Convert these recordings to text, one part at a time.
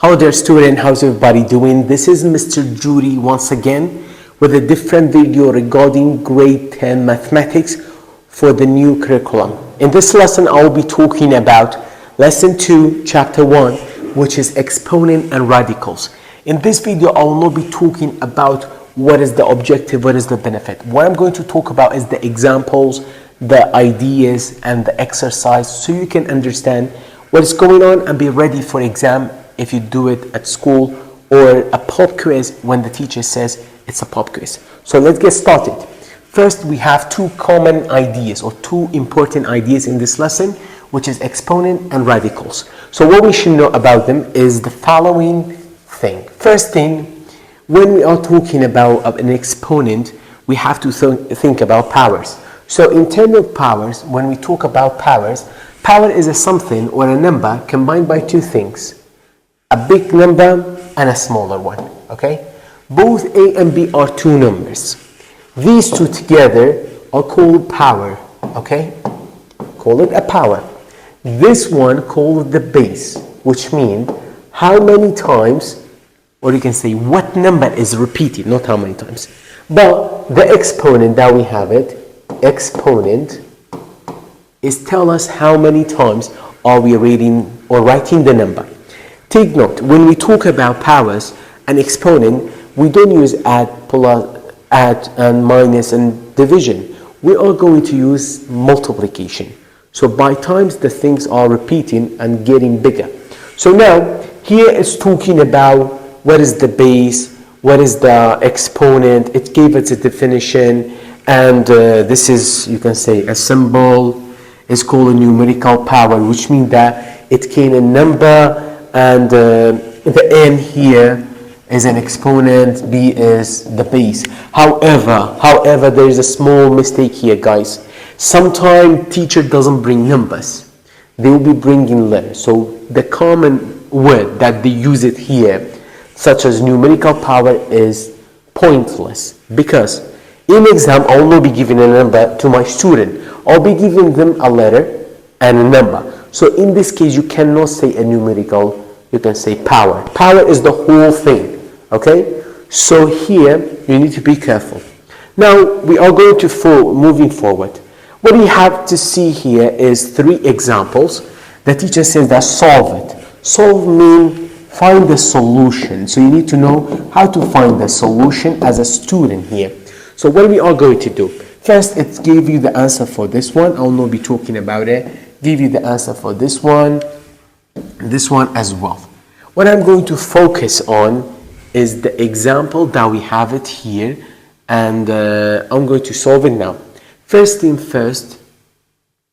Hello there student, how's everybody doing? This is Mr. Judy once again with a different video regarding grade 10 mathematics for the new curriculum. In this lesson I will be talking about lesson 2 chapter 1, which is exponent and radicals. In this video I will not be talking about what is the objective, what is the benefit. What I'm going to talk about is the examples, the ideas and the exercise, so you can understand what is going on and be ready for exam if you do it at school, or a pop quiz when the teacher says it's a pop quiz. So let's get started. First, we have two common ideas or two important ideas in this lesson, which is exponent and radicals. So what we should know about them is the following thing. First thing, when we are talking about an exponent, we have to think about powers. So in terms of powers, when we talk about powers, power is a something or a number combined by two things. A big number and a smaller one, okay? Both A and B are two numbers. These two together are called power, okay? Call it a power. This one called the base, which means how many times, or you can say what number is repeated, not how many times. But the exponent that we have it, exponent, is tell us how many times are we reading or writing the number. Take note, when we talk about powers and exponent, we don't use add, plus, add and minus and division. We are going to use multiplication. So by times the things are repeating and getting bigger. So now here it's talking about what is the base, what is the exponent. It gave us a definition, and this is, you can say, a symbol. It's called a numerical power, which means that it can a number, and the n here is an exponent, b is the base. However, there is a small mistake here, guys. Sometimes teacher doesn't bring numbers. They will be bringing letters. So the common word that they use it here, such as numerical power, is pointless, because in exam I will not be giving a number to my student. I'll be giving them a letter and a number. So in this case, you cannot say a numerical, you can say power. Power is the whole thing, okay? So here, you need to be careful. Now, we are going to moving forward. What we have to see here is three examples. The teacher says that solve it. Solve means find the solution. So you need to know how to find the solution as a student here. So what we are going to do? First, it gave you the answer for this one. I will not be talking about it. Give you the answer for this one as well. What I'm going to focus on is the example that we have it here, and I'm going to solve it now. First thing first,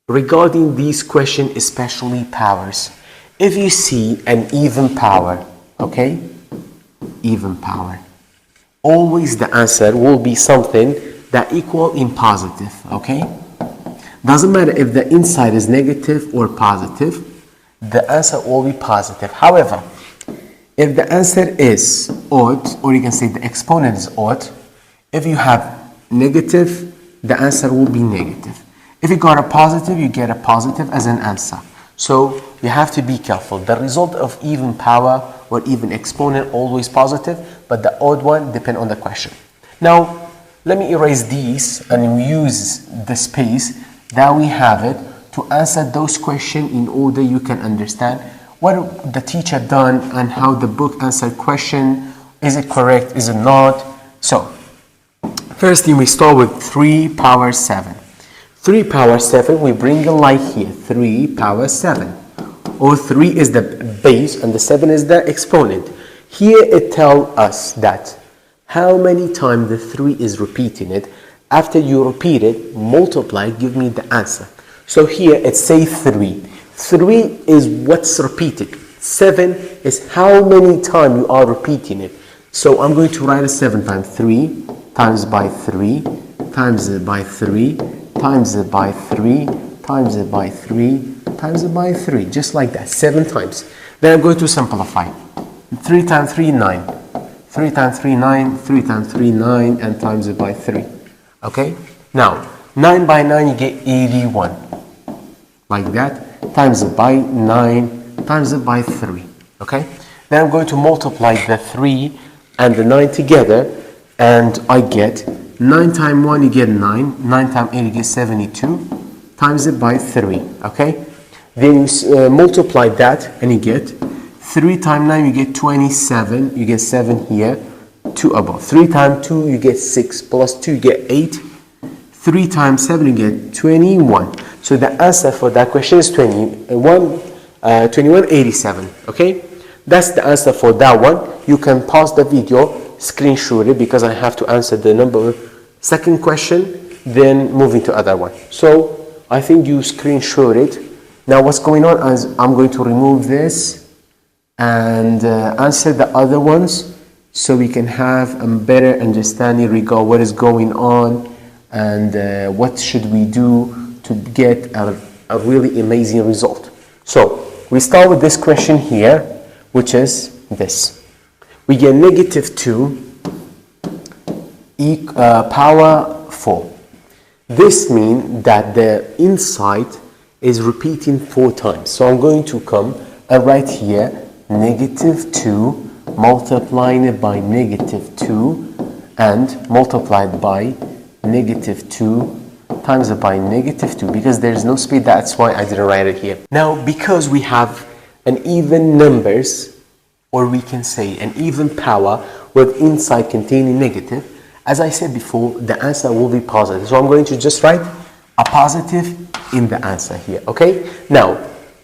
regarding these questions, especially powers, if you see an even power, okay, even power, always the answer will be something that equal in positive, okay? Doesn't matter if the inside is negative or positive, the answer will be positive. However, if the answer is odd, or you can say the exponent is odd, if you have negative, the answer will be negative. If you got a positive, you get a positive as an answer. So you have to be careful. The result of even power or even exponent always positive, but the odd one depend on the question. Now, let me erase these and use the space that we have it to answer those questions in order you can understand what the teacher done and how the book answered question. Is it correct? Is it not? So, first thing, we start with 3 power 7. 3 power 7, we bring a light here. 3 power 7. Or 3 is the base and the 7 is the exponent. Here it tells us that how many times the 3 is repeating it. After you repeat it, multiply, give me the answer. So here it says 3. 3 is what's repeated. 7 is how many times you are repeating it. So I'm going to write it 7 times. 3 times by 3 times it by 3 times it by 3 times it by 3 times it by 3. Just like that, 7 times. Then I'm going to simplify. 3 times 3, 9. 3 times 3, 9. 3 times 3, 9, and times it by 3. Okay, now 9 by 9 you get 81, like that, times it by 9, times it by 3. Okay, Then I'm going to multiply the 3 and the 9 together, and I get 9 times 1, you get 9. 9 times 8, you get 72. Times it by 3, okay? Then you multiply that, and you get 3 times 9, you get 27. You get 7 here, 2 above. 3 times 2, you get 6. Plus 2, you get 8. 3 times 7, you get 21. So the answer for that question is 2187, okay? That's the answer for that one. You can pause the video, screenshot it, because I have to answer the number second question, then moving to other one. So I think you screenshot it. Now what's going on is I'm going to remove this and answer the other ones, so we can have a better understanding regarding what is going on and what should we do to get a really amazing result. So we start with this question here, which is this. We get negative 2 power 4. This means that the inside is repeating 4 times. So I'm going to come and write here negative 2 multiplied by negative 2 and multiplied by negative 2 times by negative 2, because there is no space, that's why I didn't write it here. Now, because we have an even numbers, or we can say an even power with inside containing negative, as I said before, the answer will be positive. So I'm going to just write a positive in the answer here, okay? Now,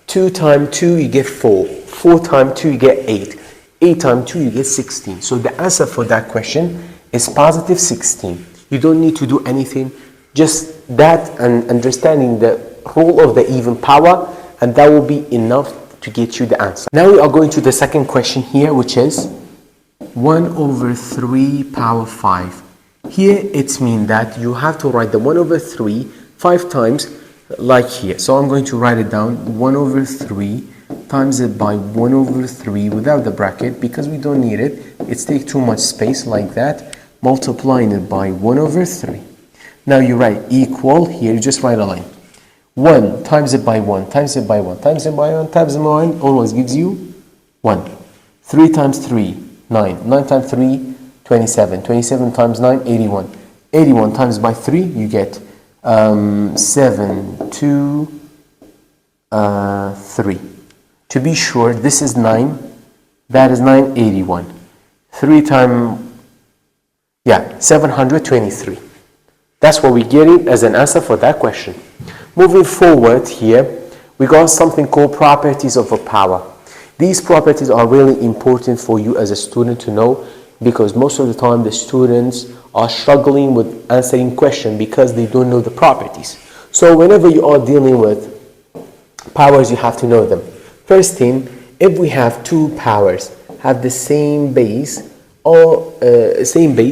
2 times 2, you get 4. 4 times 2, you get 8. 8 times 2, you get 16. So the answer for that question is positive 16. You don't need to do anything, just that and understanding the rule of the even power, and that will be enough to get you the answer. Now we are going to the second question here, which is 1/3 power 5. Here it means that you have to write the 1/3 5 times like here. So I'm going to write it down, 1/3 times it by 1/3 without the bracket, because we don't need it. It's take too much space like that, multiplying it by 1/3. Now you write equal, here you just write a line. 1 times it by 1, times it by 1, times it by 1, times it by 1, always gives you 1. 3 times 3, 9. 9 times 3, 27. 27 times 9, 81. 81 times by 3, you get 7, 2, 3. To be sure, this is 9. That is 981. 3 times, 723. That's what we're getting as an answer for that question. Moving forward here, we got something called properties of a power. These properties are really important for you as a student to know, because most of the time the students are struggling with answering questions because they don't know the properties. So whenever you are dealing with powers, you have to know them. First thing, if we have two powers have the same base,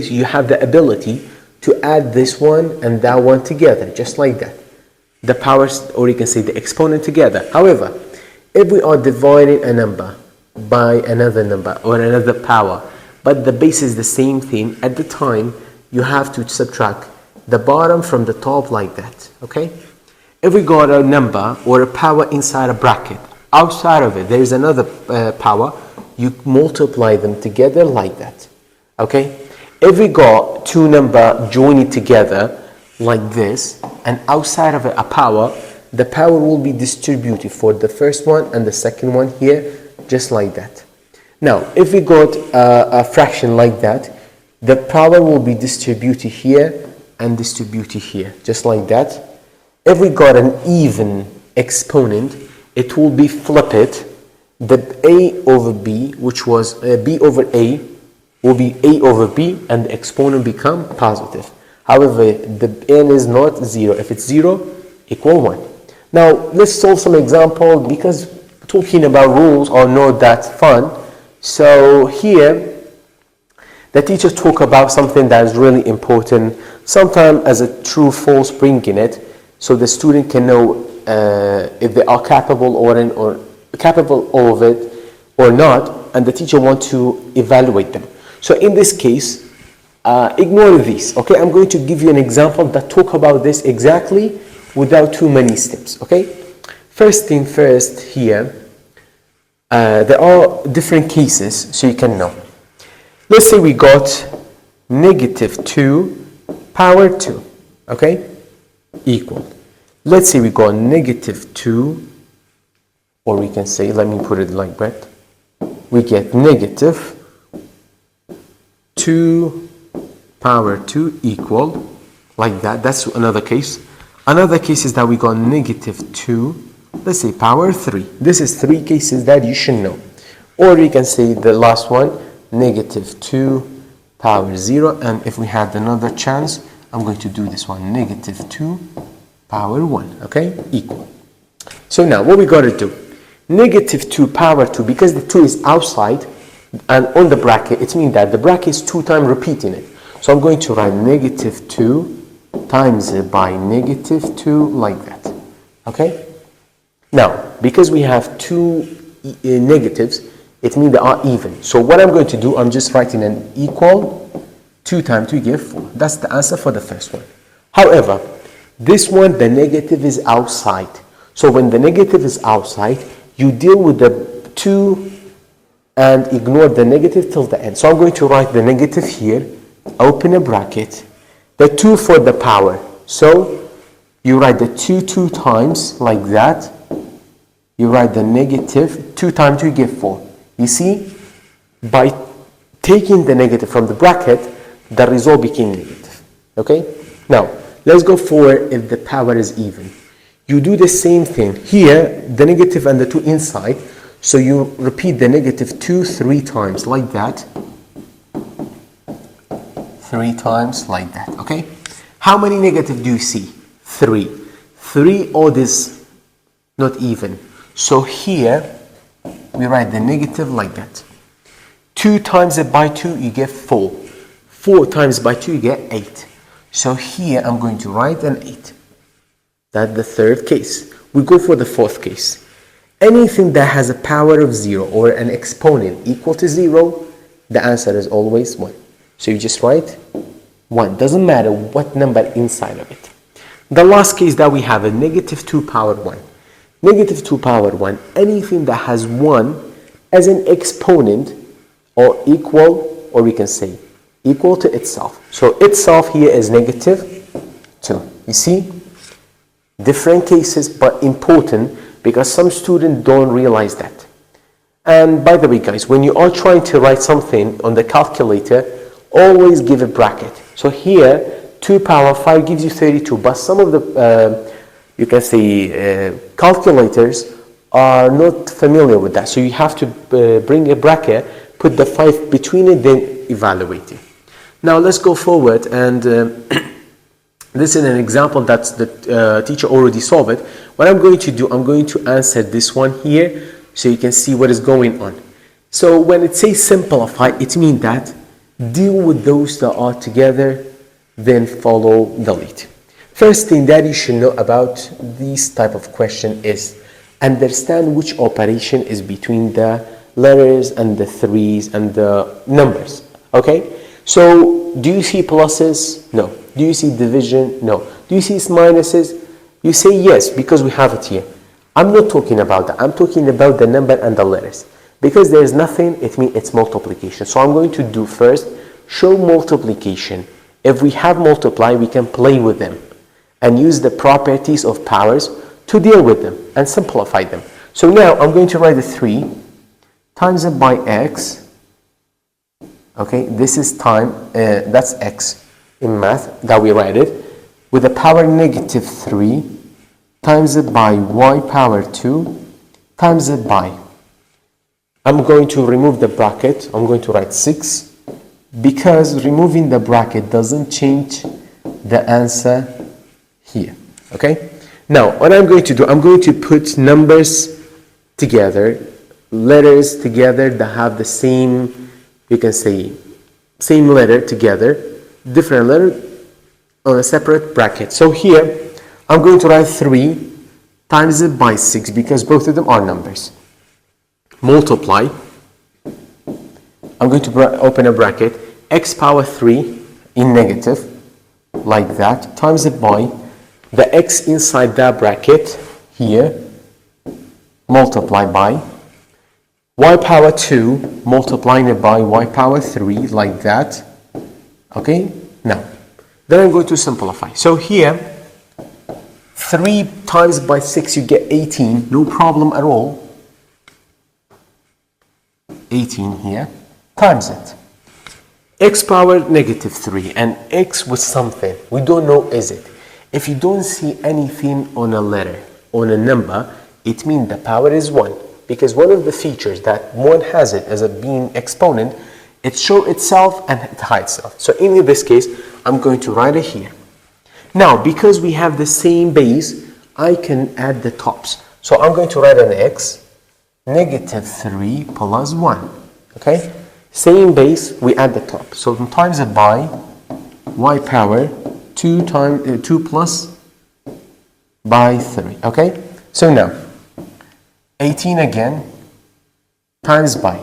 you have the ability to add this one and that one together, just like that. The powers, or you can say the exponent together. However, if we are dividing a number by another number or another power, but the base is the same thing, at the time you have to subtract the bottom from the top like that, okay? If we got a number or a power inside a bracket, outside of it there is another power, you multiply them together like that, okay? If we got two numbers joined together like this, and outside of it a power, the power will be distributed for the first one and the second one here, just like that. Now, if we got a fraction like that, the power will be distributed here and distributed here, just like that. If we got an even exponent, it will be flipped. The A over B, which was B over A, will be A over B, and the exponent become positive. However, the n is not 0. If it's 0, equal 1. Now, let's solve some example, because talking about rules are not that fun. So here, the teacher talk about something that is really important, sometimes as a true false bringing it, so the student can know if they are capable or capable of it or not, and the teacher want to evaluate them. So in this case, ignore these, okay? I'm going to give you an example that talk about this exactly without too many steps, okay? First thing first here, There are different cases so you can know. Let's say we got negative 2 power 2, okay, equal. Let's say we got negative 2, or we can say, let me put it like that, we get negative 2 power 2 equal, like that. That's another case. Another case is that we got negative 2, let's say power 3. This is 3 cases that you should know. Or we can say the last one, negative 2 power 0. And if we had another chance, I'm going to do this one, negative 2 power 1, okay, equal. So now what we got to do, negative 2 power 2, because the 2 is outside and on the bracket, it means that the bracket is 2 times repeating it. So I'm going to write negative 2 times it by negative 2 like that, okay? Now, because we have 2 negatives, it means they are even. So what I'm going to do, I'm just writing an equal, 2 times 2 give 4. That's the answer for the first one. However, this one, the negative is outside. So when the negative is outside, you deal with the 2 and ignore the negative till the end. So I'm going to write the negative here, open a bracket, the 2 for the power. So you write the 2 times like that. You write the negative 2 times 2 give 4. You see, by taking the negative from the bracket, the result became negative. Okay? Now, let's go for if the power is even. You do the same thing. Here, the negative and the 2 inside. So you repeat the negative 2 3 times like that. 3 times like that. Okay? How many negative do you see? 3. 3 odd is not even. So here, we write the negative like that. 2 times it by 2, you get 4. 4 times by 2, you get 8. So here, I'm going to write an 8. That's the third case. We go for the fourth case. Anything that has a power of 0 or an exponent equal to 0, the answer is always 1. So you just write 1. Doesn't matter what number inside of it. The last case that we have is negative 2 power 1. Negative 2 power 1, anything that has 1 as an exponent or equal, or we can say equal to itself. So itself here is negative 2. You see? Different cases, but important because some students don't realize that. And by the way, guys, when you are trying to write something on the calculator, always give a bracket. So here, 2 power 5 gives you 32, but some of the you can say calculators are not familiar with that. So you have to bring a bracket, put the 5 between it, then evaluate it. Now let's go forward, and this is an example that the teacher already solved it. What I'm going to do, I'm going to answer this one here so you can see what is going on. So when it says simplify, it means that deal with those that are together, then follow the lead. First thing that you should know about this type of question is understand which operation is between the letters and the threes and the numbers. Okay? So do you see pluses? No. Do you see division? No. Do you see minuses? You say yes because we have it here. I'm not talking about that. I'm talking about the number and the letters. Because there is nothing, it means it's multiplication. So I'm going to do first, show multiplication. If we have multiply, we can play with them and use the properties of powers to deal with them and simplify them. So now I'm going to write the 3 times it by x. Okay, this is time, that's x in math that we write it, with the power negative 3 times it by y power 2 times it by. I'm going to remove the bracket. I'm going to write 6 because removing the bracket doesn't change the answer here. Okay? Now, what I'm going to do, I'm going to put numbers together, letters together that have the same, you can say, same letter together, different letter on a separate bracket. So here, I'm going to write 3 times it by 6 because both of them are numbers. Multiply. I'm going to open a bracket. X power 3 in negative, like that, times it by the x inside that bracket here, multiply by y power 2 multiplying it by y power 3 like that. Okay, now then I'm going to simplify. So here 3 times by 6 you get 18, no problem at all. 18 here times it. X power negative 3 and x with something. We don't know is it. If you don't see anything on a letter, on a number, it means the power is 1. Because one of the features that 1 has it as a being exponent, it shows itself and it hides itself. So in this case, I'm going to write it here. Now, because we have the same base, I can add the tops. So I'm going to write an x, negative 3 plus 1. Okay? Same base, we add the top. So times it by y power 2 plus by 3. Okay? So now, 18 again times by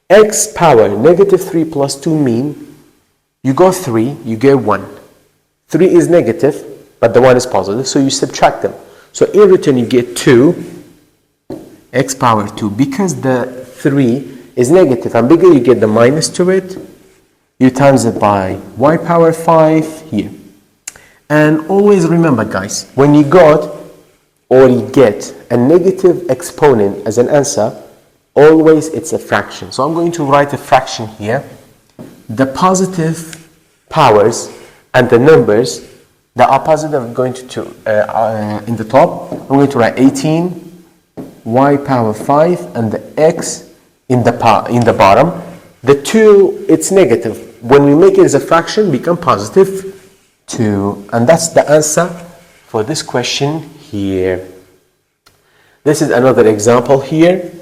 x power negative 3 plus 2 mean you got 3, you get 1. 3 is negative, but the 1 is positive, so you subtract them. So in return you get 2 x power 2. Because the 3 is negative and bigger, you get the minus to it. You times it by y power 5 here. And always remember, guys, when you got or you get a negative exponent as an answer, always it's a fraction. So I'm going to write a fraction here. The positive powers and the numbers that are positive are going to in the top. I'm going to write 18 y power 5 and the x in the bottom. The 2, it's negative. When we make it as a fraction, become positive 2. And that's the answer for this question here. This is another example here.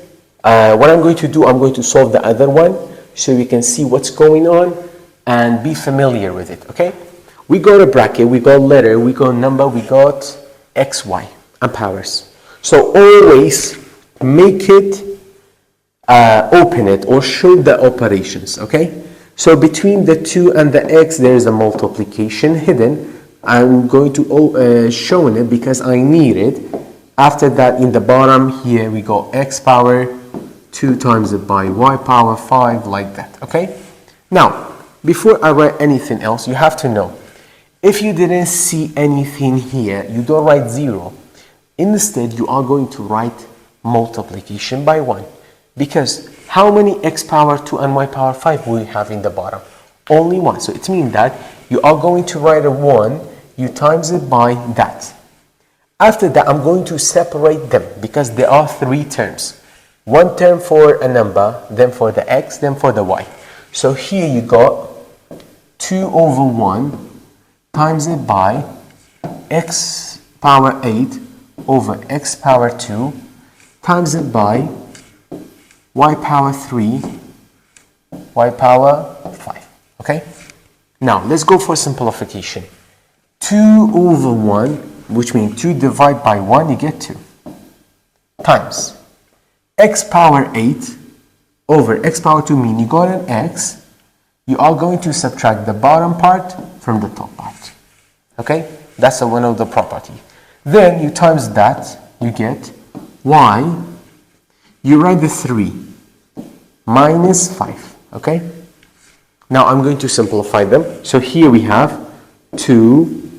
What I'm going to do, I'm going to solve the other one so we can see what's going on and be familiar with it, okay? We got a bracket, we got letter, we got number, we got x, y, and powers. So always make it, open it, or show the operations, okay? So between the 2 and the x, there is a multiplication hidden. I'm going to show it because I need it. After that, in the bottom here, we got x power 2 times it by y power 5, like that, okay? Now, before I write anything else, you have to know, if you didn't see anything here, you don't write 0. Instead, you are going to write multiplication by 1. Because how many x power 2 and y power 5 we have in the bottom? Only 1. So it means that you are going to write a 1, you times it by that. After that, I'm going to separate them because there are 3 terms. One term for a number, then for the x, then for the y. So here you got 2 over 1 times it by x power 8 over x power 2 times it by y power 3, y power 5. Okay? Now, let's go for simplification. 2 over 1, which means 2 divided by 1, you get 2. Times x power 8 over x power 2 mean you got an x. You are going to subtract the bottom part from the top part. Okay? That's one of the property. Then you times that, you get y. You write the 3 minus 5. Okay? Now I'm going to simplify them. So here we have 2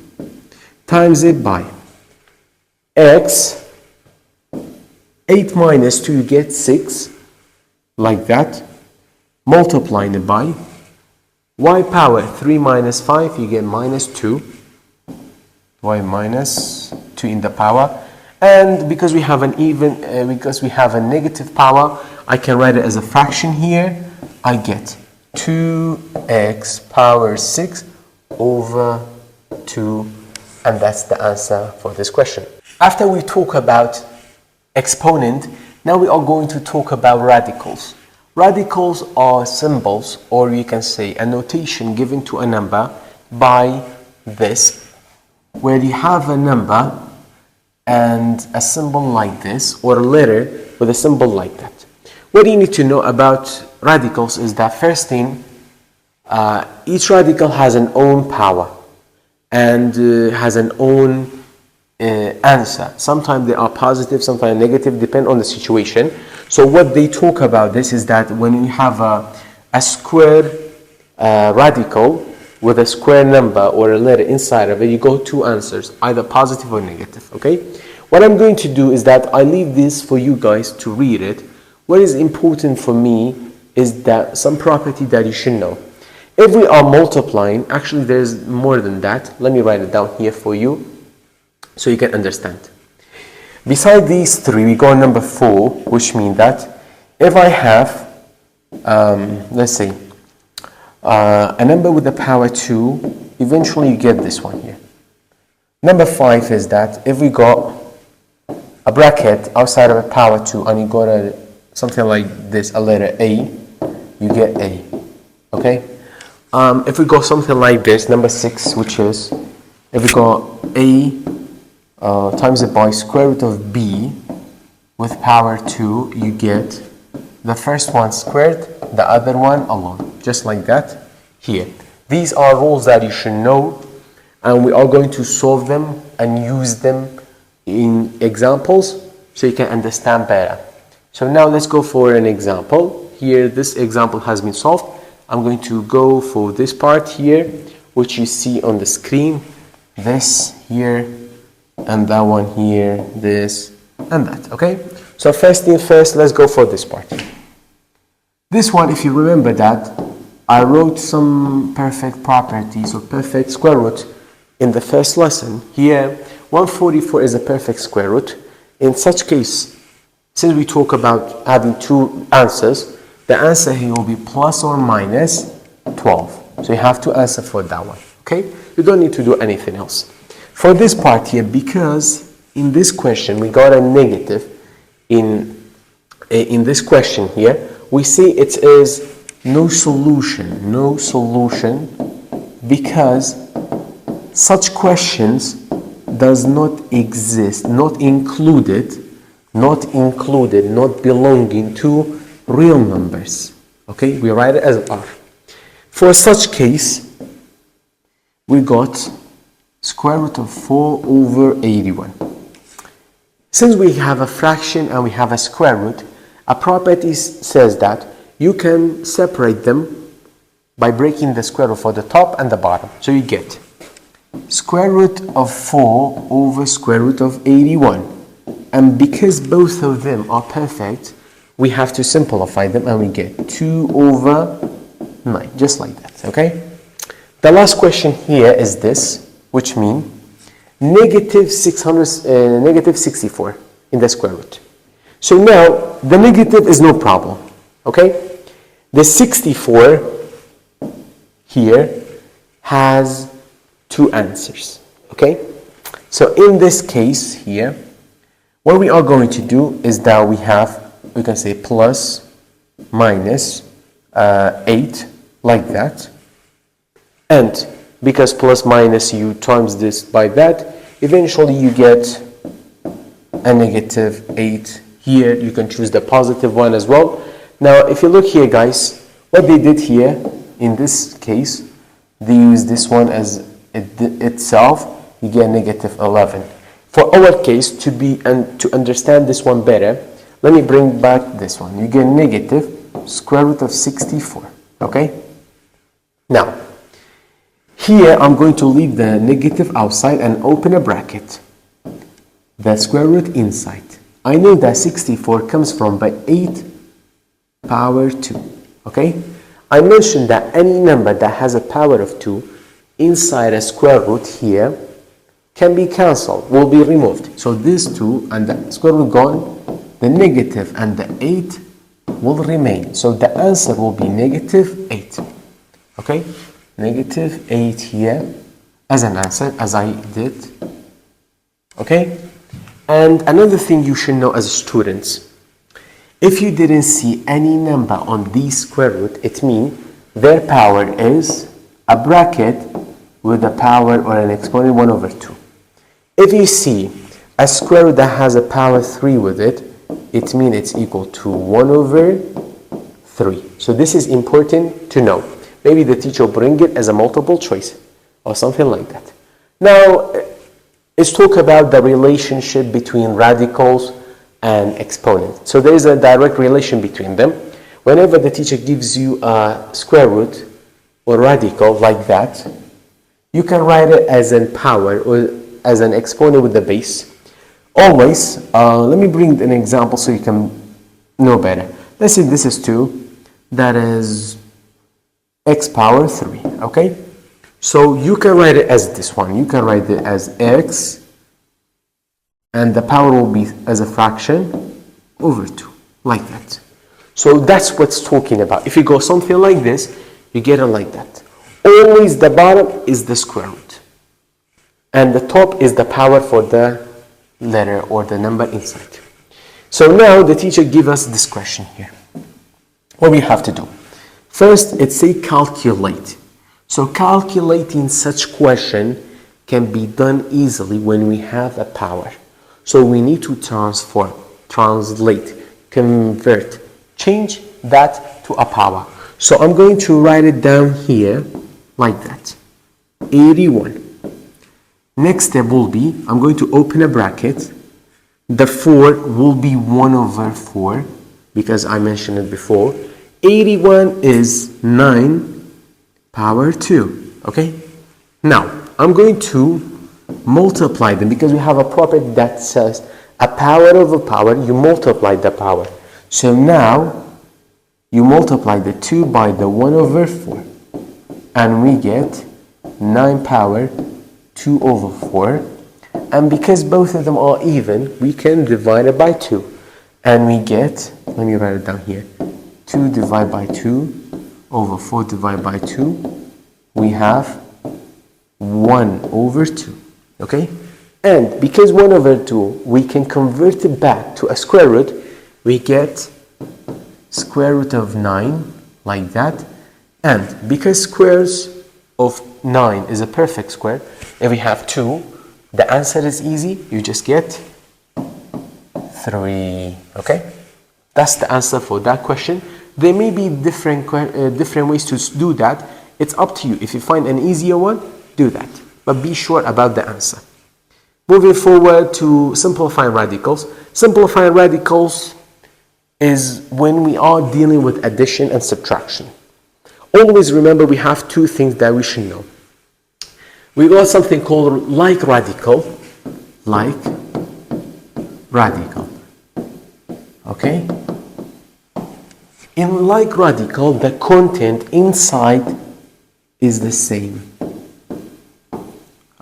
times it by x. 8 minus 2, you get 6. Like that. Multiplying it by y power 3 minus 5, you get minus 2. Y minus 2 in the power. And because we have an because we have a negative power, I can write it as a fraction here. I get 2x power 6 over 2. And that's the answer for this question. After we talk about exponent, now we are going to talk about radicals. Radicals are symbols, or you can say a notation given to a number by this, where you have a number and a symbol like this, or a letter with a symbol like that. What you need to know about radicals is that first thing, each radical has an own power and has an own answer. Sometimes they are positive, sometimes negative, depend on the situation. So what they talk about this is that when you have a square radical with a square number or a letter inside of it, you got two answers, either positive or negative, okay? What I'm going to do is that I leave this for you guys to read it. What is important for me is that some property that you should know. If we are multiplying, actually there's more than that. Let me write it down here for you so you can understand. Beside these three, we go on number 4, which means that if I have, let's say, a number with the power 2, eventually you get this one here. Number 5 is that if we got a bracket outside of a power 2 and you got something like this, a letter A, you get A, okay? If we go something like this, number 6, which is, if we got A times it by square root of B with power 2, you get the first one squared, the other one alone, just like that here. These are rules that you should know, and we are going to solve them and use them in examples so you can understand better. So now let's go for an example. Here, this example has been solved. I'm going to go for this part here, which you see on the screen. This here, and that one here, this, and that, okay? So first thing first, let's go for this part. This one, if you remember that, I wrote some perfect properties or perfect square root in the first lesson. Here, 144 is a perfect square root. In such case, since we talk about having two answers, the answer here will be plus or minus 12. So you have to answer for that one, okay? You don't need to do anything else. For this part here, because in this question we got a negative in this question here, we say it is no solution because such questions does not exist, not included, not belonging to real numbers. Okay, we write it as R. For such case, we got square root of 4 over 81. Since we have a fraction and we have a square root, a property says that you can separate them by breaking the square root for the top and the bottom. So you get square root of 4 over square root of 81. And because both of them are perfect, we have to simplify them and we get 2 over 9, just like that, okay? The last question here is this, which means negative 64 in the square root. So now, the negative is no problem, okay? The 64 here has two answers, okay? So in this case here, what we are going to do is that we can say plus, minus 8, like that. And because plus minus you times this by that, eventually you get a negative 8. Here you can choose the positive one as well. Now if you look here guys, what they did here in this case, they use this one as itself, you get negative 11. For our case, to understand this one better, let me bring back this one. You get negative square root of 64, okay? Now, here I'm going to leave the negative outside and open a bracket. The square root inside. I know that 64 comes from by 8 power 2, okay? I mentioned that any number that has a power of 2 inside a square root here can be cancelled, will be removed. So these 2 and the square root gone, the negative and the 8 will remain. So the answer will be negative 8. Okay? Negative 8 here as an answer, as I did. Okay? And another thing you should know as students, if you didn't see any number on these square root, it means their power is a bracket with a power or an exponent 1 over 2. If you see a square root that has a power 3 with it, it means it's equal to 1 over 3. So this is important to know. Maybe the teacher will bring it as a multiple choice or something like that. Now, let's talk about the relationship between radicals and exponent. So there is a direct relation between them. Whenever the teacher gives you a square root or radical like that, you can write it as in power or as an exponent with the base. Always, let me bring an example so you can know better. Let's say this is 2, that is x power 3, okay? So you can write it as this one. You can write it as x, and the power will be as a fraction over 2, like that. So that's what's talking about. If you go something like this, you get it like that. Always the bottom is the square root, and the top is the power for the letter or the number inside. So now the teacher gives us this question here. What we have to do? First, it say calculate. So calculating such question can be done easily when we have a power. So we need to transform, translate, convert, change that to a power. So I'm going to write it down here like that. 81. Next step will be, I'm going to open a bracket. The 4 will be 1 over 4 because I mentioned it before. 81 is 9 power 2. Okay? Now, I'm going to multiply them because we have a property that says a power of a power, you multiply the power. So now, you multiply the 2 by the 1 over 4. And we get 9 power 2 over 4. And because both of them are even, we can divide it by 2. And we get, let me write it down here, 2 divided by 2 over 4 divided by 2. We have 1 over 2. Okay? And because 1 over 2, we can convert it back to a square root. We get square root of 9, like that. And because squares of 9 is a perfect square, if we have 2, the answer is easy. You just get 3. Okay? That's the answer for that question. There may be different ways to do that. It's up to you. If you find an easier one, do that. But be sure about the answer. Moving forward to simplifying radicals. Simplifying radicals is when we are dealing with addition and subtraction. Always remember we have 2 things that we should know. We got something called like radical. Like radical. Okay? In like radical, the content inside is the same.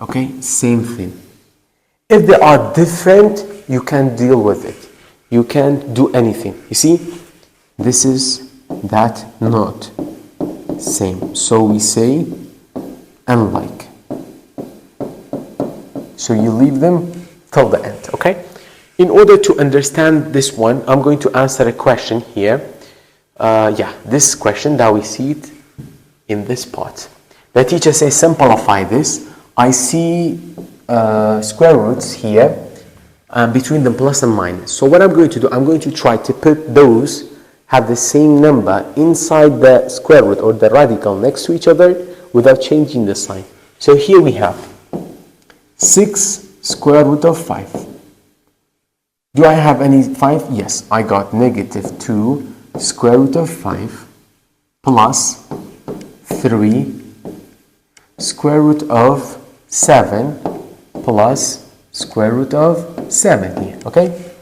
Okay? Same thing. If they are different, you can deal with it. You can't do anything. You see? This is that not same. So we say unlike. So you leave them till the end. Okay? In order to understand this one, I'm going to answer a question here. This question that we see it in this part. The teacher says simplify this. I see square roots here between them plus and minus. So what I'm going to do, I'm going to try to put those have the same number inside the square root or the radical next to each other without changing the sign. So here we have 6 square root of 5. Do I have any 5? Yes, I got negative 2 square root of 5 plus 3 square root of 7 plus square root of 7 here, okay?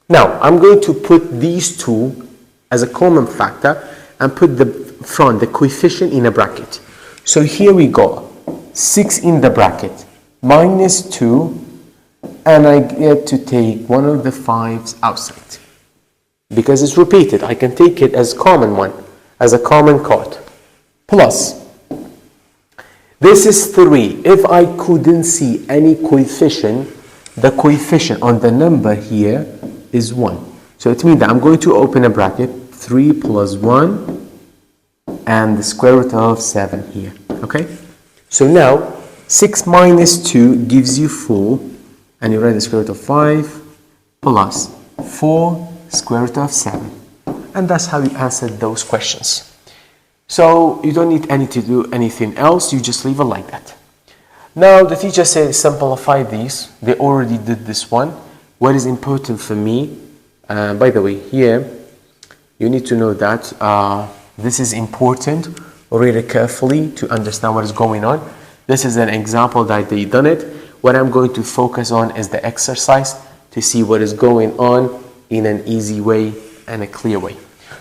Now, I'm going to put these 2 as a common factor and put the coefficient in a bracket. So here we go, 6 in the bracket, minus 2, and I get to take one of the 5s outside. Because it's repeated, I can take it as common one, as a common card. Plus, this is 3. If I couldn't see any coefficient, the coefficient on the number here is 1. So it means that I'm going to open a bracket, 3 plus 1, and the square root of 7 here. Okay? So now, 6 minus 2 gives you 4, and you write the square root of 5 plus 4 square root of 7. And that's how you answer those questions. So you don't need to do anything else, you just leave it like that. Now the teacher says simplify these. They already did this one. What is important for me By the way, here you need to know that this is important. Read it carefully to understand what is going on. This is an example that they done it. What I'm going to focus on is the exercise to see what is going on in an easy way and a clear way.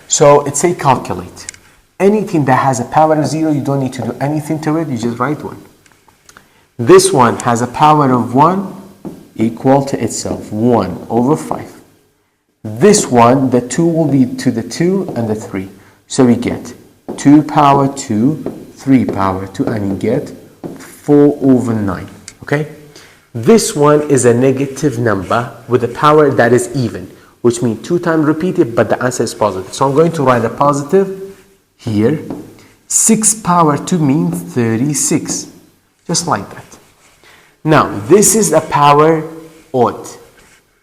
So it's a calculate. Anything that has a power of 0, you don't need to do anything to it, you just write 1. This one has a power of 1 equal to itself, 1 over 5. This one, the 2 will be to the 2 and the 3. So we get 2 power 2, 3 power 2, and you get 4 over 9. Okay? This one is a negative number with a power that is even, which means 2 times repeated, but the answer is positive. So I'm going to write a positive here. 6 power 2 means 36. Just like that. Now, this is a power odd.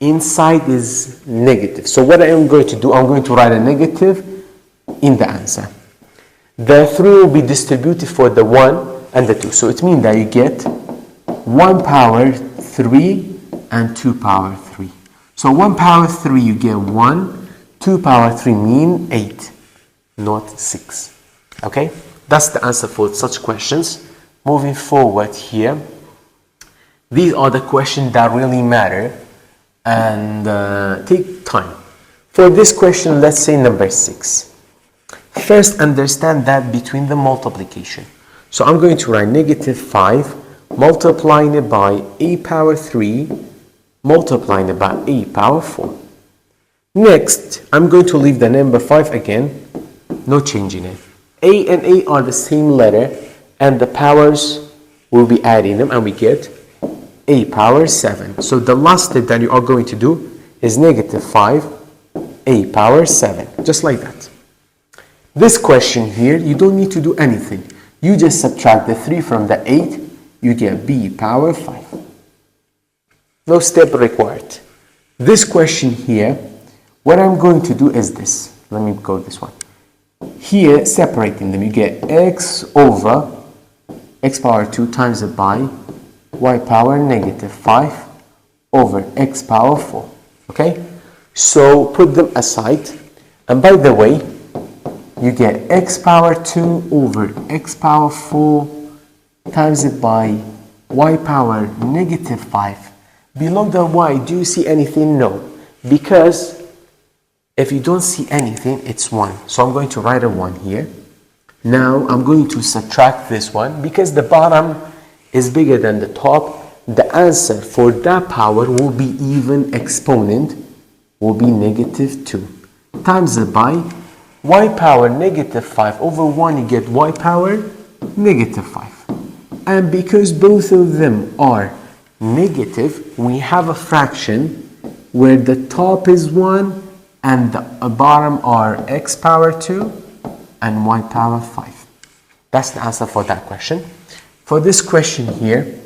Inside is negative. So what I am going to do, I'm going to write a negative in the answer. The 3 will be distributed for the 1 and the 2. So it means that you get 1 power 3 and 2 power 3. So 1 power 3 you get 1, 2 power 3 mean 8, not 6. Okay? That's the answer for such questions. Moving forward here, these are the questions that really matter and take time. For this question, let's say number 6. First, understand that between the multiplication. So I'm going to write negative 5 multiplying it by a power 3 multiplying it by a power 4. Next, I'm going to leave the number 5 again, no changing it. A and A are the same letter and the powers will be adding them and we get a power 7. So the last step that you are going to do is negative 5 a power 7, just like that. This question here, you don't need to do anything. You just subtract the 3 from the 8, you get b power 5. No step required. This question here, what I'm going to do is this. Let me go this one. Here, separating them, you get x over x power 2 times it by y power negative 5 over x power 4. Okay? So put them aside. And by the way, you get x power 2 over x power 4 times it by y power negative 5. Below the y, do you see anything? No. Because if you don't see anything, it's 1. So I'm going to write a 1 here. Now I'm going to subtract this one. Because the bottom is bigger than the top, the answer for that power will be even exponent, will be negative 2. Times it by y power negative 5 over 1, you get y power negative 5. And because both of them are negative, we have a fraction where the top is 1 and the bottom are x power 2 and y power 5. That's the answer for that question. For this question here,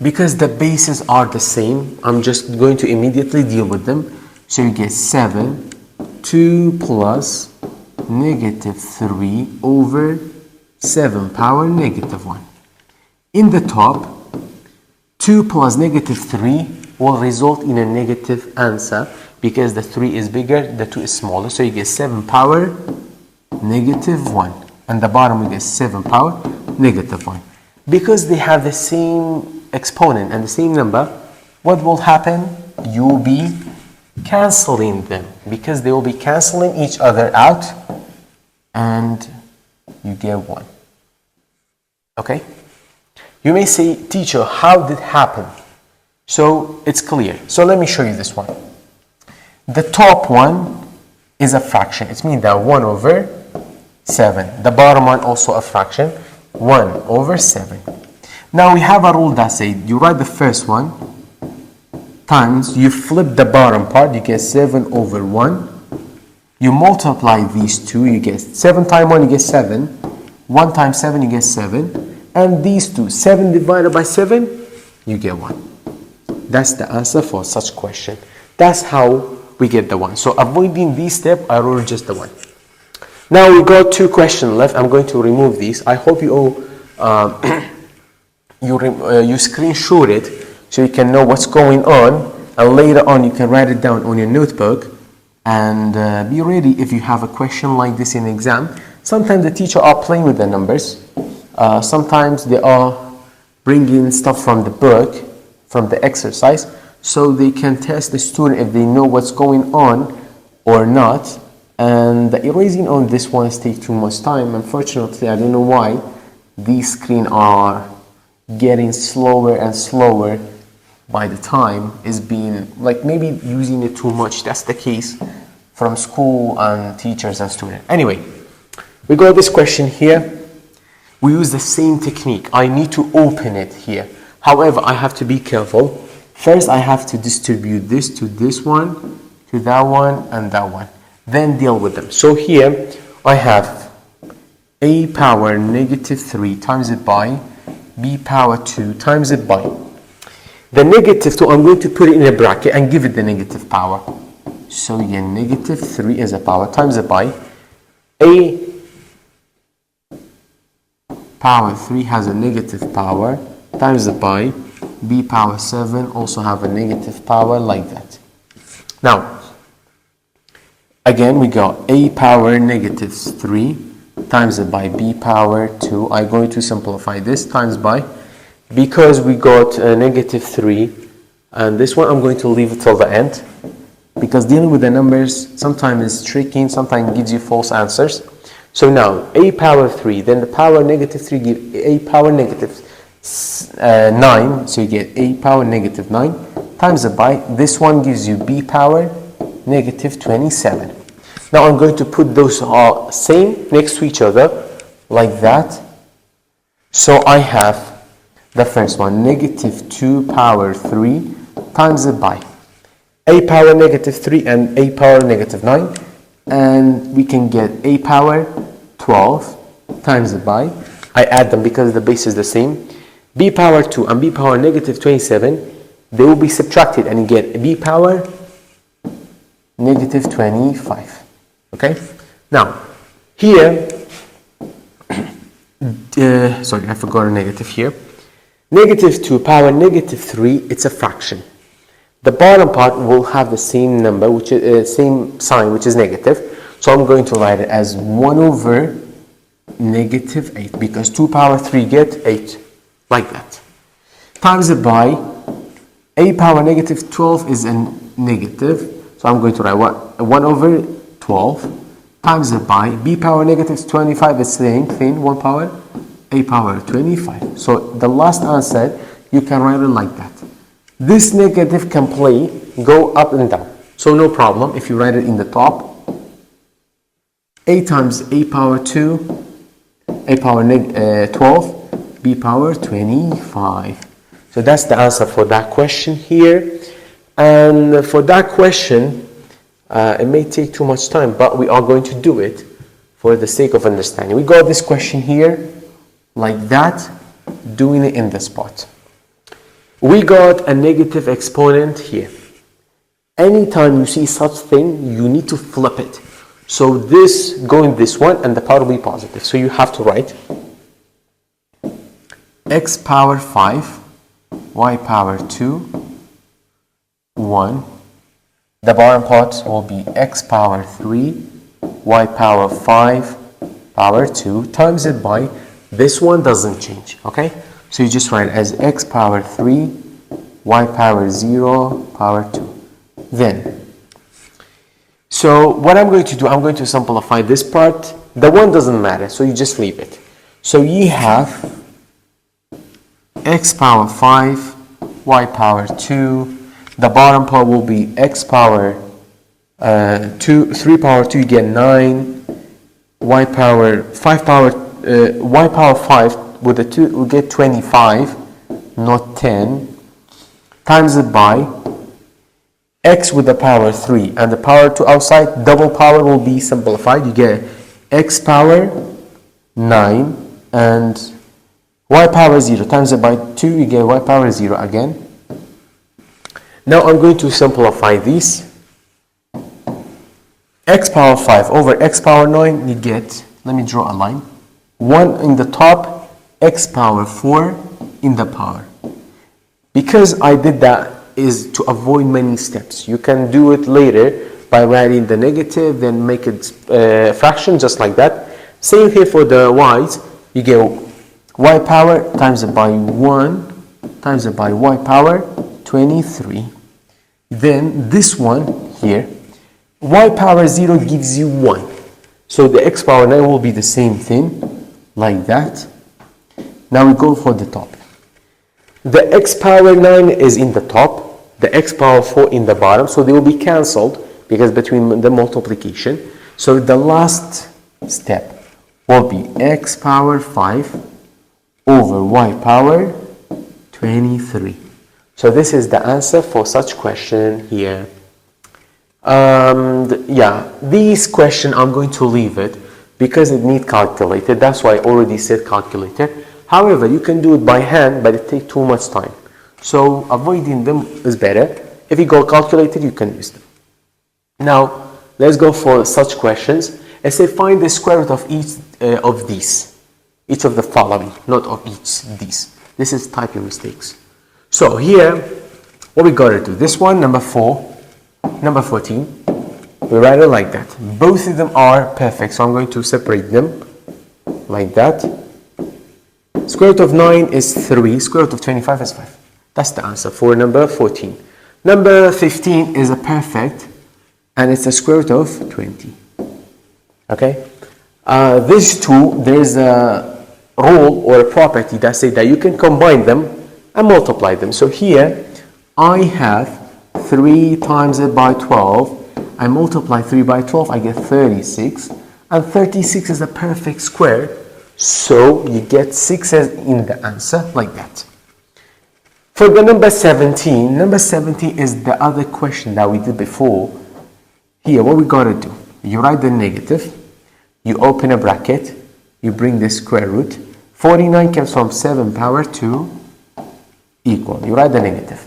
because the bases are the same, I'm just going to immediately deal with them. So you get 7, 2 plus negative 3 over 7 power negative 1. In the top, 2 plus negative 3 will result in a negative answer because the 3 is bigger, the 2 is smaller. So you get 7 power negative 1. And the bottom you get 7 power negative 1. Because they have the same exponent and the same number, what will happen? You will be cancelling them because they will be cancelling each other out and you get 1. Okay? You may say, teacher, how did it happen? So it's clear. So let me show you this one. The top one is a fraction. It means that 1 over 7. The bottom one also a fraction. 1 over 7. Now we have a rule that says you write the first one times, you flip the bottom part, you get 7 over 1. You multiply these two, you get 7 times 1, you get 7. 1 times 7, you get 7. And these two, 7 divided by 7, you get 1. That's the answer for such question. That's how we get the 1. So avoiding these steps, I wrote just the 1. Now we got 2 questions left. I'm going to remove these. I hope you all you screenshot it so you can know what's going on. and later on you can write it down on your notebook and be ready if you have a question like this in exam. Sometimes the teacher are playing with the numbers. Sometimes they are bringing stuff from the book, from the exercise, so they can test the student if they know what's going on or not. And the erasing on this one takes too much time. Unfortunately, I don't know why these screens are getting slower and slower by the time is being, like, maybe using it too much. That's the case from school and teachers and students. Anyway, we got this question here. We use the same technique. I need to open it here. However, I have to be careful. First, I have to distribute this to this one, to that one, and that one. Then deal with them. So here, I have a power negative 3 times it by b power 2 times it by. The negative 2, I'm going to put it in a bracket and give it the negative power. So again, negative 3 is a power times it by a power 3 has a negative power times it by b power 7 also have a negative power, like that. Now, again, we got a power negative 3 times it by b power 2. I'm going to simplify this times by, because we got a negative 3, and this one I'm going to leave it till the end, because dealing with the numbers sometimes is tricky, sometimes gives you false answers. So now, a power 3, then the power negative 3 give a power negative 9, so you get a power negative 9 times it by, this one gives you b power negative 27. Now I'm going to put those same next to each other, like that. So I have the first one, negative 2 power 3 times it by a power negative 3 and a power negative 9. And we can get a power 12 times it by, I add them because the base is the same, b power 2 and b power negative 27, they will be subtracted and you get b power negative 25. Okay? Now, here, sorry, I forgot a negative here. Negative 2 power negative 3, it's a fraction. The bottom part will have the same number, which is same sign, which is negative. So I'm going to write it as 1 over negative 8, because 2 power 3 get 8, like that. Times it by a power negative 12 is a negative, so I'm going to write 1 over 12 times it by b power negative 25 is same thing, 1 power a power 25. So the last answer, you can write it like that. This negative can go up and down, so no problem if you write it in the top. A times a power 2, a power 12, b power 25. So that's the answer for that question here. And for that question, it may take too much time, but we are going to do it for the sake of understanding. We got this question here, like that, doing it in the spot. We got a negative exponent here. Anytime you see such thing, you need to flip it. So this going this one and the power will be positive. So you have to write x power 5, y power 2, 1. The bottom part will be x power 3, y power 5, power 2, times it by, this one doesn't change, okay? So you just write as x power 3, y power 0, power 2. Then, so what I'm going to do, I'm going to simplify this part. The one doesn't matter, so you just leave it. So you have x power 5, y power 2. The bottom part will be x power 3 power 2, you get 9. Y power 5 y power 5 with the 2, we get 25, not 10. Times it by x with the power 3 and the power 2 outside, double power will be simplified. You get x power 9 and y power 0 times it by 2, you get y power 0 again. Now I'm going to simplify these. X power 5 over x power 9, you get, let me draw a line, 1 in the top, x power 4 in the power. Because I did that is to avoid many steps. You can do it later by writing the negative, then make it fraction just like that. Same here for the y's. You get y power times it by 1 times it by y power 23. Then this one here, y power 0 gives you 1. So the x power 9 will be the same thing, like that. Now we go for the top. The x power 9 is in the top, the x power 4 in the bottom, so they will be cancelled because between the multiplication. So the last step will be x power 5 over y power 23. So this is the answer for such question here. Yeah, these question I'm going to leave it because it needs calculator. That's why I already said calculator. However, you can do it by hand, but it takes too much time. So avoiding them is better. If you go calculator, you can use them. Now, let's go for such questions. I say find the square root of each of these. Each of the following, not of each these. This is typing mistakes. So here, what we got to do, this one, number 4, number 14, we write it like that. Both of them are perfect, so I'm going to separate them like that. Square root of 9 is 3, square root of 25 is 5. That's the answer for number 14. Number 15 is a perfect, and it's the square root of 20. Okay? These two, there's a rule or a property that says that you can combine them and multiply them. So here, I have 3 times it by 12. I multiply 3 by 12, I get 36. And 36 is a perfect square. So you get 6 as in the answer, like that. For the number 17 is the other question that we did before. Here, what we got to do, you write the negative, you open a bracket, you bring the square root. 49 comes from 7 power 2 equal. You write the negative.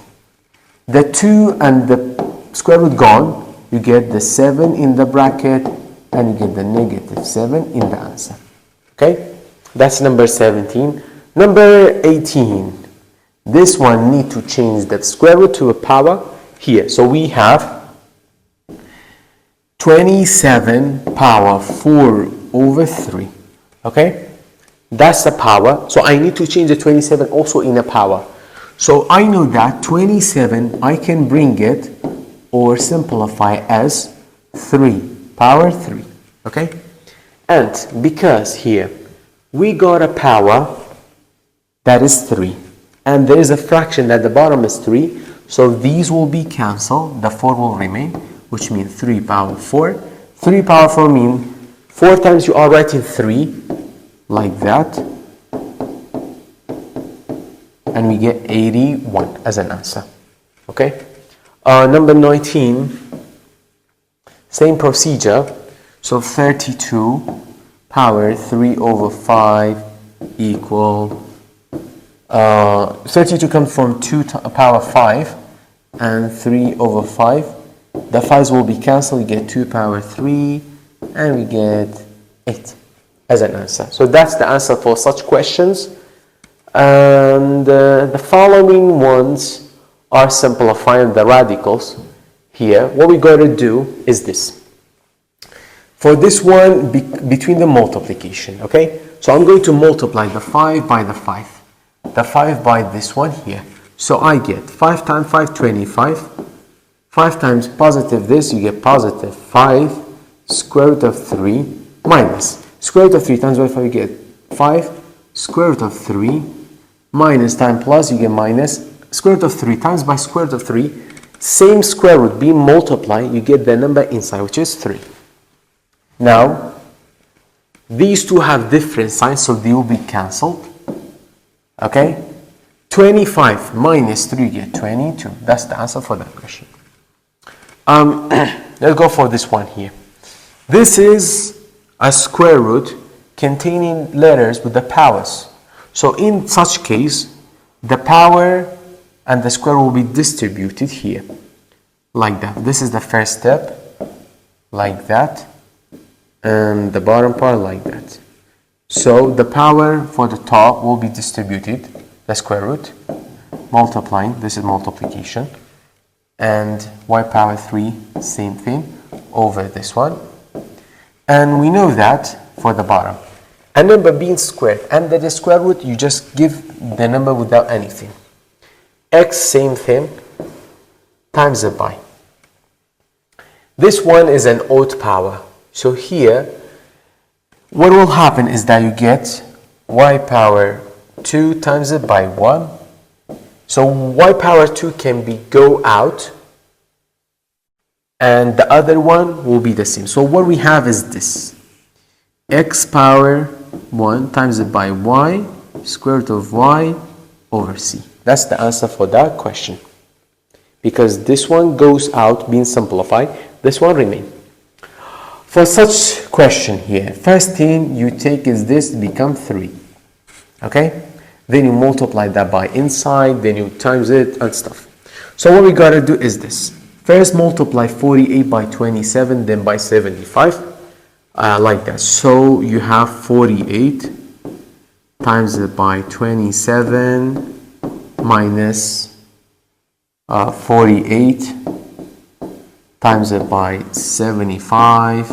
The 2 and the square root gone, you get the 7 in the bracket, and you get the negative 7 in the answer. Okay? That's number 17. Number 18. This one need to change that square root to a power here. So we have 27 power 4 over 3. Okay? That's the power. So I need to change the 27 also in a power. So I know that 27, I can bring it or simplify as 3, power 3. Okay? And because here, we got a power that is 3. And there is a fraction at the bottom is 3. So these will be cancelled. The 4 will remain, which means 3 power 4. 3 power 4 means 4 times you are writing 3, like that. And we get 81 as an answer. Okay? Number 19, same procedure. So 32 power 3 over 5 equal 32 comes from 2 power 5 and 3 over 5. The 5s will be cancelled. You get 2 power 3 and we get 8 as an answer. So that's the answer for such questions. And the following ones are simplifying the radicals. Here, what we got to do is this. For this one, between the multiplication, okay? So I'm going to multiply the 5 by the 5. The 5 by this one here. So I get 5 times 5, 25. 5 times positive this, you get positive 5 square root of 3 minus. Square root of 3 times by 5, you get 5 square root of 3 minus time plus, you get minus. Square root of 3 times by square root of 3. Same square root being multiplied, you get the number inside, which is 3. Now, these two have different signs, so they will be cancelled. Okay? 25 minus 3, you get 22. That's the answer for that question. Let's go for this one here. This is a square root containing letters with the powers. So in such case, the power and the square will be distributed here, like that. This is the first step, like that, and the bottom part like that. So the power for the top will be distributed, the square root, multiplying, this is multiplication. and y power 3, same thing, over this one. And we know that for the bottom, a number being squared under the square root, you just give the number without anything. X, same thing, times it by. This one is an odd power. So here, what will happen is that you get y power 2 times it by 1. So y power 2 can go out, and the other one will be the same. So what we have is this. X power 1 times it by y, square root of y over c. That's the answer for that question. Because this one goes out, being simplified, this one remains. For such question here, first thing you take is this become 3. Okay? Then you multiply that by inside, then you times it and stuff. So what we gotta do is this. First multiply 48 by 27, then by 75. Like that. So you have 48 times it by 27 minus 48 times it by 75,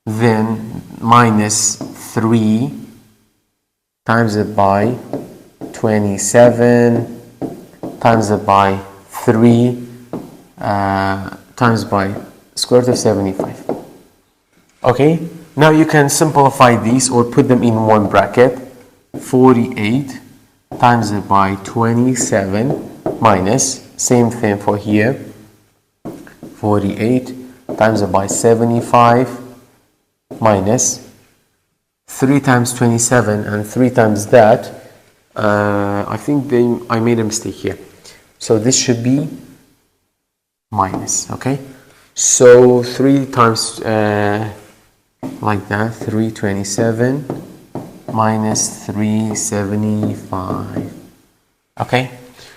then minus 3 times it by 27 times it by 3 times by square root of 75. Okay, now you can simplify these or put them in one bracket. 48 times it by 27 minus, same thing for here, 48 times it by 75 minus 3 times 27 and 3 times that. I think I made a mistake here. So this should be minus, okay? So 3 times, like that, 327 minus 375. Okay?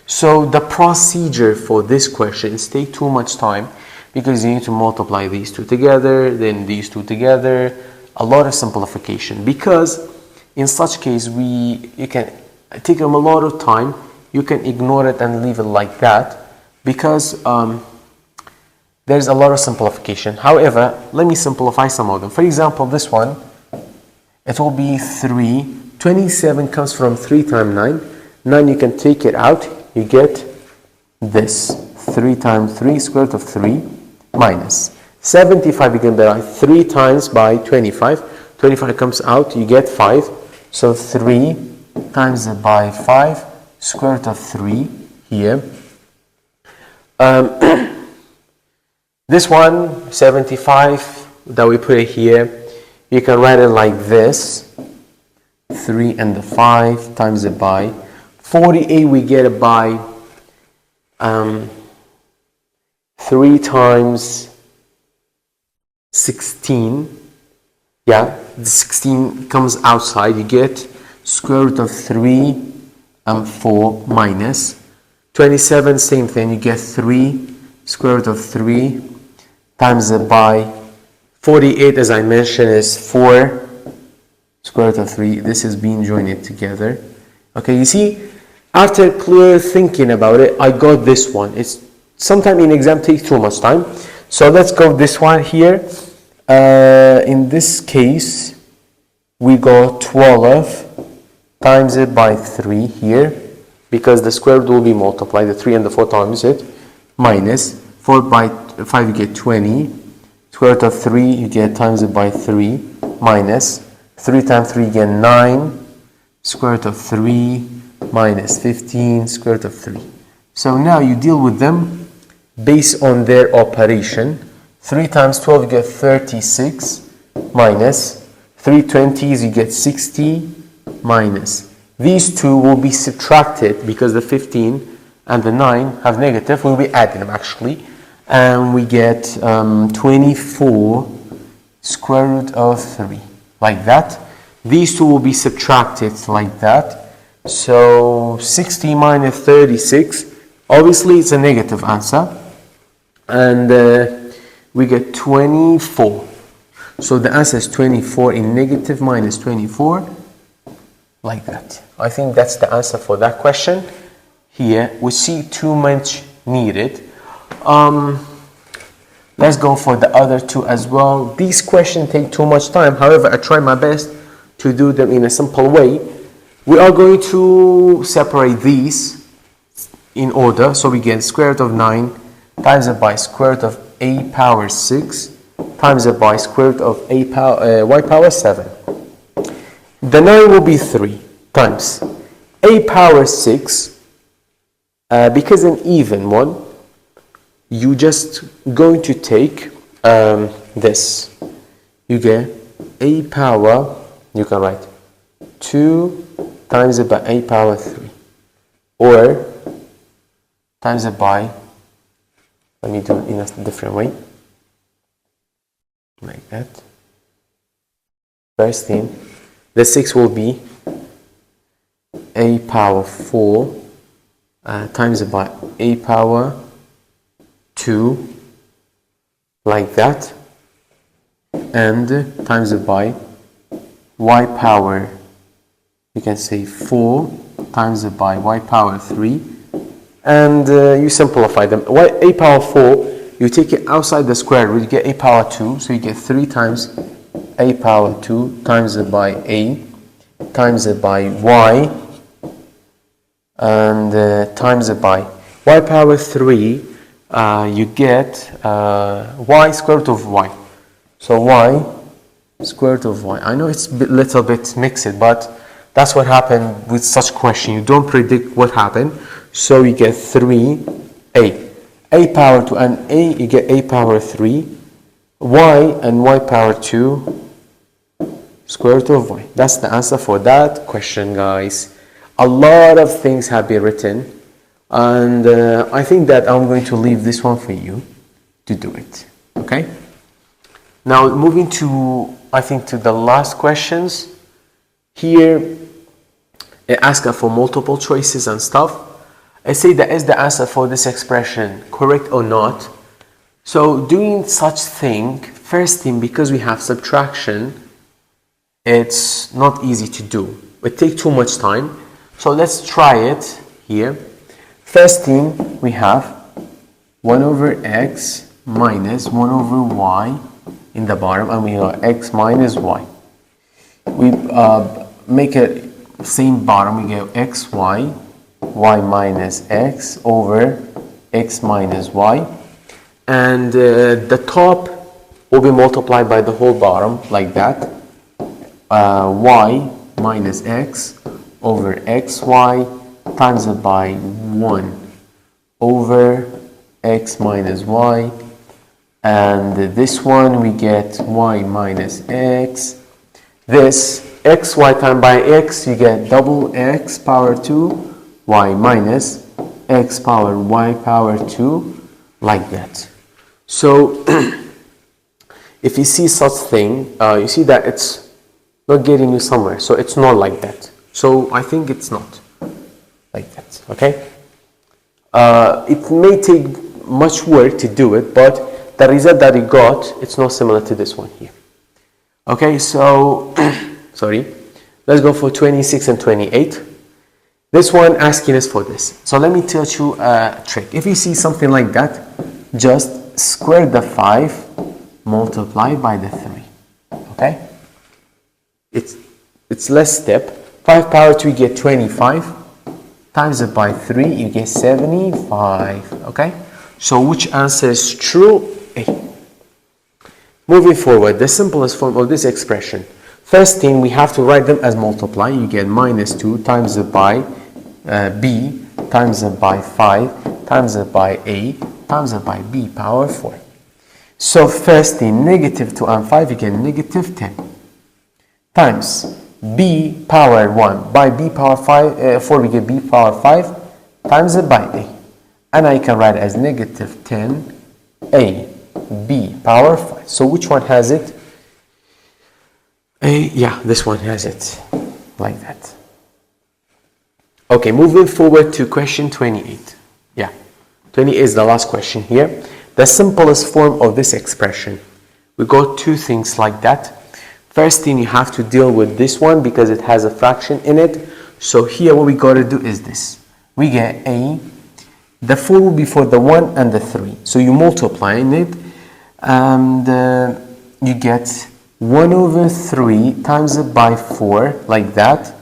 So the procedure for this question is take too much time because you need to multiply these two together, then these two together, a lot of simplification. Because in such case, you can take them a lot of time, you can ignore it and leave it like that because there's a lot of simplification. However, let me simplify some of them. For example, this one, it will be 3. 27 comes from 3 times 9. 9 you can take it out, you get this. 3 times 3, square root of 3, minus. 75 you can be like 3 times by 25. 25 comes out, you get 5. So 3 times it by 5, square root of 3 here. This one, 75, that we put it here, you can write it like this. 3 and the 5 times it by 48, we get it by 3 times 16. Yeah, the 16 comes outside, you get square root of 3 and 4 minus 27, same thing, you get 3 square root of 3 times it by 48, as I mentioned, is 4 square root of 3. This is being joined together. Okay, you see, after clear thinking about it, I got this one. It's sometime in exam takes too much time. So let's go this one here. In this case, we got 12 times it by 3 here, because the square root will be multiplied, the 3 and the 4 times it, minus 4 by 5 you get 20, square root of 3 you get times it by 3, minus 3 times 3 you get 9, square root of 3 minus 15, square root of 3. So now you deal with them based on their operation. 3 times 12 you get 36, minus 3 20s you get 60, minus. These two will be subtracted because the 15 and the 9 have negative. We'll be adding them actually. And we get 24 square root of 3. Like that. These two will be subtracted like that. So 60 minus 36. Obviously it's a negative answer. And we get 24. So the answer is 24 in negative minus 24. Like that. I think that's the answer for that question. Here we see too much needed. Let's go for the other two as well. These questions take too much time. However, I try my best to do them in a simple way. We are going to separate these in order. So we get square root of 9 times it by square root of a power 6 times it by square root of y power 7. The 9 will be 3 times a power 6. Because an even one, you just going to take this. You get a power, you can write 2 times it by a power 3. Or times it by, let me do it in a different way. Like that. First thing, the 6 will be a power 4 times it by a power 2, like that, and times it by y power, you can say 4 times it by y power 3, and you simplify them. A power 4, you take it outside the square root, you get a power 2, so you get 3 times a power 2 times it by a times it by y, and times it by y power 3. You get y square root of y. So y square root of y. I know it's a little bit mixed, but that's what happened with such question. You don't predict what happened. So you get 3a. A power 2 and a, you get a power 3. Y and y power 2 square root of y. That's the answer for that question, guys. A lot of things have been written. And I think that I'm going to leave this one for you to do it. Okay? Now moving to, I think, to the last questions. Here, it asks for multiple choices and stuff. I say that is the answer for this expression correct or not? So doing such thing, first thing, because we have subtraction, it's not easy to do. It takes too much time. So let's try it here. First thing, we have 1 over x minus 1 over y in the bottom, and we have x minus y. We make a same bottom, we get xy, y minus x over x minus y. And the top will be multiplied by the whole bottom, like that. Y minus x over xy times it by 1 over x minus y, and this one we get y minus x. This xy times by x, you get double x power 2 y minus x power y power 2, like that. So if you see such thing, you see that it's not getting you somewhere, so it's not like that. So I think it's not like that. Okay, it may take much work to do it, but the result that you got, it's not similar to this one here. Okay, so sorry, let's go for 26 and 28. This one asking us for this. So let me teach you a trick. If you see something like that, just square the 5 multiplied by the 3. Okay, it's less step. 5 power 2, you get 25. Times it by 3, you get 75. Okay, so which answer is true? A. Moving forward, the simplest form of this expression. First thing, we have to write them as multiply. You get minus 2 times it by b times it by 5 times it by a times it by b power 4. So first thing, negative 2 and 5, you get negative 10 times b power 1 by b power 4, we get b power 5 times it by a. And I can write as negative 10 a b power 5. So which one has it? Yeah, this one has it, like that. Okay, moving forward to question 28. Yeah, 28 is the last question here. The simplest form of this expression. We got two things like that. First thing, you have to deal with this one because it has a fraction in it. So here what we got to do is this. We get a The 4 will be for the 1 and the 3. So you multiply it, and you get 1 over 3 times it by 4, like that.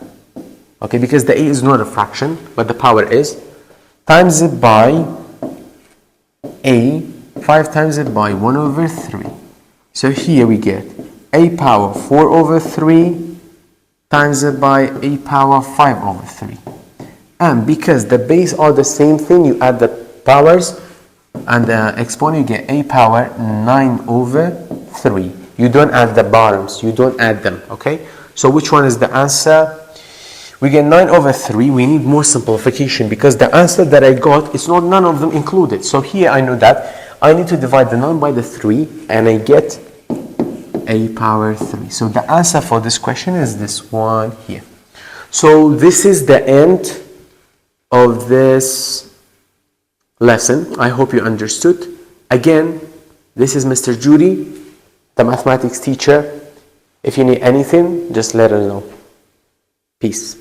Okay, because the a is not a fraction, but the power is. Times it by a, 5 times it by 1 over 3. So here we get a power 4 over 3 times it by a power 5 over 3. And because the base are the same thing, you add the powers and the exponent, you get a power 9 over 3. You don't add the bottoms, you don't add them, okay? So which one is the answer? We get 9 over 3. We need more simplification because the answer that I got is not none of them included. So here I know that I need to divide the 9 by the 3 and I get a power 3. So the answer for this question is this one here. So this is the end of this lesson. I hope you understood. Again, this is Mr. Judy, the mathematics teacher. If you need anything, just let us know. Peace.